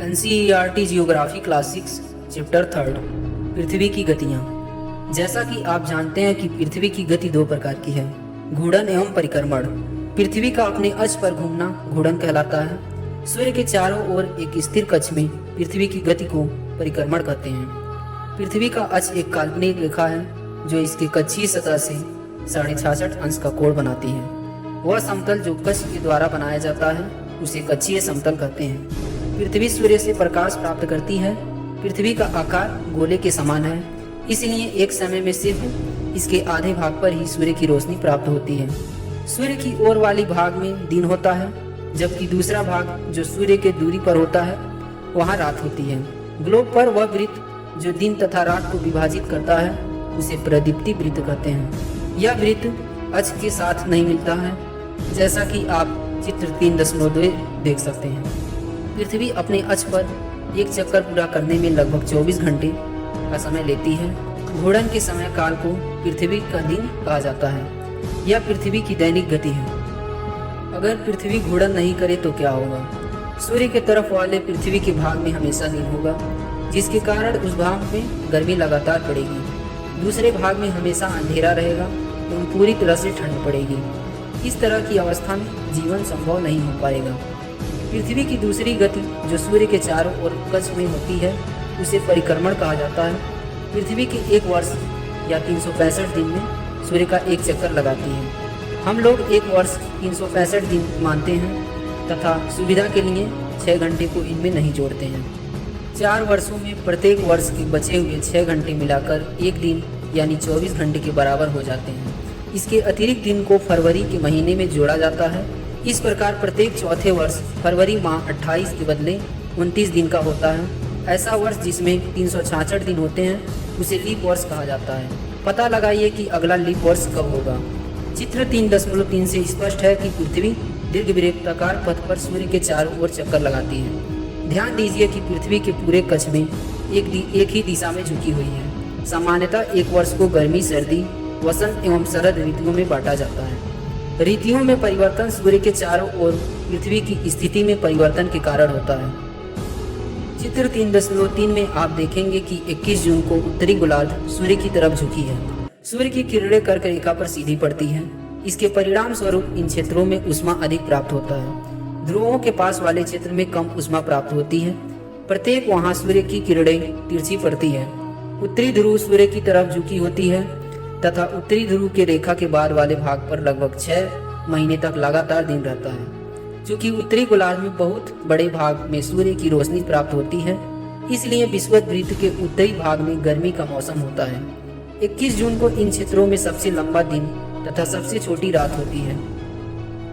NCERT geography class 6 chapter 3 पृथ्वी की गतियाँ। जैसा कि आप जानते हैं कि पृथ्वी की गति दो प्रकार की है, घूर्णन एवं परिक्रमण। पृथ्वी का अपने अक्ष पर घूमना घूर्णन कहलाता है। सूर्य के चारों ओर एक स्थिर कक्ष में पृथ्वी की गति को परिक्रमण कहते हैं। पृथ्वी का अक्ष एक काल्पनिक रेखा है जो इसके कक्षीय सतह से 66.5 अंश का कोण बनाती है। वह समतल जो कक्ष के द्वारा बनाया जाता है उसे कक्षीय समतल कहते हैं। पृथ्वी सूर्य से प्रकाश प्राप्त करती है। पृथ्वी का आकार गोले के समान है, इसलिए एक समय में सिर्फ इसके आधे भाग पर ही सूर्य की रोशनी प्राप्त होती है। सूर्य की ओर वाली भाग में दिन होता है, जबकि दूसरा भाग जो सूर्य के दूरी पर होता है वहाँ रात होती है। ग्लोब पर वह वृत्त जो दिन तथा रात को विभाजित करता है उसे प्रदीप्ति वृत्त कहते हैं। यह वृत्त अक्ष के साथ नहीं मिलता है, जैसा कि आप चित्र 3.2 देख सकते हैं। पृथ्वी अपने अक्ष पर एक चक्कर पूरा करने में लगभग 24 घंटे का समय लेती है। घूर्णन के समय काल को पृथ्वी का दिन कहा जाता है। यह पृथ्वी की दैनिक गति है। अगर पृथ्वी घूर्णन नहीं करे तो क्या होगा? सूर्य के तरफ वाले पृथ्वी के भाग में हमेशा दिन होगा, जिसके कारण उस भाग में गर्मी लगातार पड़ेगी। दूसरे भाग में हमेशा अंधेरा रहेगा एवं पूरी तरह से ठंड पड़ेगी। इस तरह की अवस्था में जीवन संभव नहीं हो पाएगा। पृथ्वी की दूसरी गति जो सूर्य के चारों ओर कक्ष में होती है उसे परिक्रमण कहा जाता है। पृथ्वी के एक वर्ष या 365 दिन में सूर्य का एक चक्कर लगाती है। हम लोग एक वर्ष 365 दिन मानते हैं तथा सुविधा के लिए 6 घंटे को इनमें नहीं जोड़ते हैं। 4 वर्षों में प्रत्येक वर्ष के बचे हुए 6 घंटे मिलाकर एक दिन यानी 24 घंटे के बराबर हो जाते हैं। इसके अतिरिक्त दिन को फरवरी के महीने में जोड़ा जाता है। इस प्रकार प्रत्येक चौथे वर्ष फरवरी माह 28 के बदले 29 दिन का होता है। ऐसा वर्ष जिसमें 366 दिन होते हैं उसे लीप वर्ष कहा जाता है। पता लगाइए कि अगला लीप वर्ष कब होगा। चित्र 3.3 से स्पष्ट है कि पृथ्वी दीर्घवृत्ताकार पथ पर सूर्य के चारों ओर चक्कर लगाती है। ध्यान दीजिए कि पृथ्वी के पूरे कक्ष में एक ही दिशा में झुकी हुई है। सामान्यतः एक वर्ष को गर्मी, सर्दी, वसंत एवं शरद ऋतुओं में बांटा जाता है। ऋतुओं में परिवर्तन सूर्य के चारों ओर पृथ्वी की स्थिति में परिवर्तन के कारण होता है। चित्र 3.3 में आप देखेंगे कि 21 जून को उत्तरी गोलार्ध सूर्य की तरफ झुकी है। सूर्य की किरणें कर्क रेखा पर सीधी पड़ती हैं। इसके परिणाम स्वरूप इन क्षेत्रों में ऊष्मा अधिक प्राप्त होता है। ध्रुवों के पास वाले क्षेत्र में कम ऊष्मा प्राप्त होती है। प्रत्येक वहाँ सूर्य की किरणें तिरछी पड़ती है। उत्तरी ध्रुव सूर्य की तरफ झुकी होती है तथा उत्तरी ध्रुव के रेखा के बाद वाले भाग पर लगभग 6 महीने तक लगातार दिन रहता है। चूँकि उत्तरी गोलार्ध में बहुत बड़े भाग में सूर्य की रोशनी प्राप्त होती है, इसलिए विषुवत वृत्त के उत्तरी भाग में गर्मी का मौसम होता है। 21 जून को इन क्षेत्रों में सबसे लंबा दिन तथा सबसे छोटी रात होती है।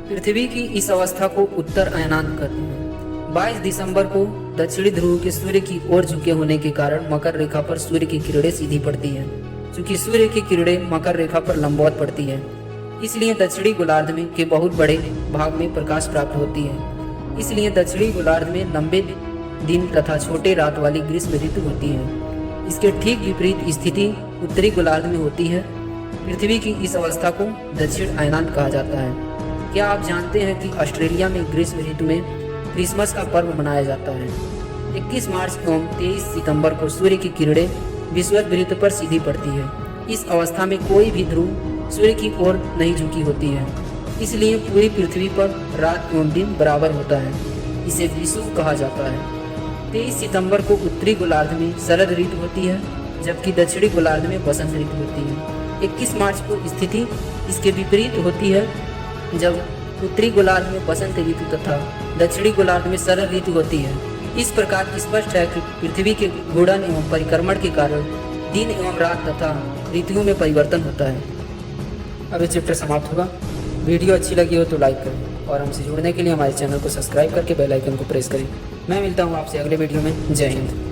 पृथ्वी की इस अवस्था को उत्तर अयनांत कहते हैं। 22 दिसंबर को दक्षिणी ध्रुव के सूर्य की ओर झुके होने के कारण मकर रेखा पर सूर्य की किरणें सीधी पड़ती है। चूँकि सूर्य की किरणें मकर रेखा पर लंबवत पड़ती है, इसलिए दक्षिणी गोलार्ध में के बहुत बड़े भाग में प्रकाश प्राप्त होती है। इसलिए दक्षिणी गोलार्ध में लंबे दिन तथा छोटे रात वाली ग्रीष्म ऋतु होती है। इसके ठीक विपरीत स्थिति उत्तरी गोलार्ध में होती है। पृथ्वी की इस अवस्था को दक्षिण अयनांत कहा जाता है। क्या आप जानते हैं कि ऑस्ट्रेलिया में ग्रीष्म ऋतु में क्रिसमस का पर्व मनाया जाता है? 21 मार्च एवं 23 सितंबर को सूर्य की किरणें विषुवत वृत्त पर सीधी पड़ती है। इस अवस्था में कोई भी ध्रुव सूर्य की ओर नहीं झुकी होती है, इसलिए पूरी पृथ्वी पर रात एवं दिन बराबर होता है। इसे विषुव कहा जाता है। 23 सितंबर को उत्तरी गोलार्ध में शरद ऋतु होती है, जबकि दक्षिणी गोलार्ध में वसंत ऋतु होती है। 21 मार्च को स्थिति इसके विपरीत होती है, जब उत्तरी गोलार्ध में वसंत ऋतु तथा दक्षिणी गोलार्ध में शरद ऋतु होती है। इस प्रकार स्पष्ट है कि पृथ्वी के घूर्णन एवं परिक्रमण के कारण दिन एवं रात तथा ऋतुओं में परिवर्तन होता है। अब ये चैप्टर समाप्त होगा। वीडियो अच्छी लगी हो तो लाइक करें और हमसे जुड़ने के लिए हमारे चैनल को सब्सक्राइब करके बेल आइकन को प्रेस करें। मैं मिलता हूँ आपसे अगले वीडियो में। जय हिंद।